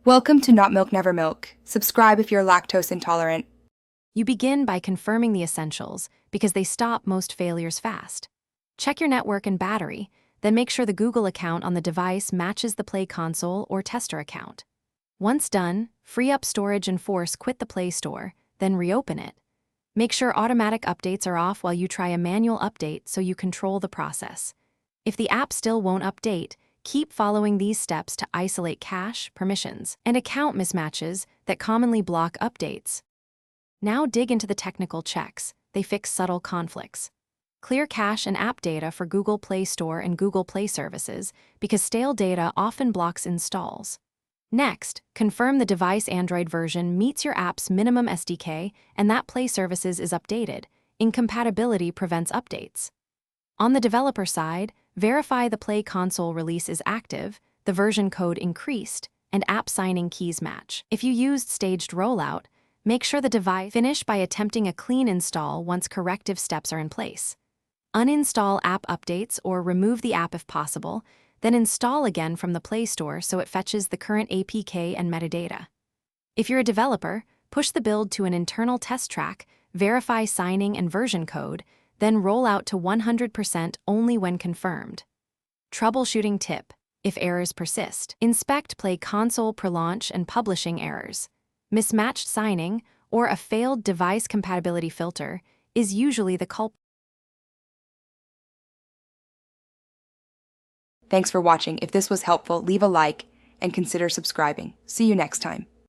Welcome to Not Milk Never Milk. Subscribe if you're lactose intolerant. You begin by confirming the essentials because they stop most failures fast. Check your network and battery, then make sure the Google account on the device matches the Play Console or tester account. Once done, free up storage and force quit the Play Store, then reopen it. Make sure automatic updates are off while you try a manual update so you control the process. If the app still won't update, keep following these steps to isolate cache, permissions, and account mismatches that commonly block updates. Now dig into the technical checks. They fix subtle conflicts. Clear cache and app data for Google Play Store and Google Play services because stale data often blocks installs. Next, confirm the device Android version meets your app's minimum SDK and that Play services is updated. Incompatibility prevents updates. On the developer side, verify the Play Console release is active, the version code increased, and app signing keys match. If you used staged rollout, make sure the device finish by attempting a clean install once corrective steps are in place. Uninstall app updates or remove the app if possible, then install again from the Play Store so it fetches the current APK and metadata. If you're a developer, push the build to an internal test track, verify signing and version code, then roll out to 100% only when confirmed. Troubleshooting tip: if errors persist, inspect Play Console pre-launch and publishing errors. Mismatched signing or a failed device compatibility filter is usually the culprit. Thanks for watching. If this was helpful, leave a like and consider subscribing. See you next time.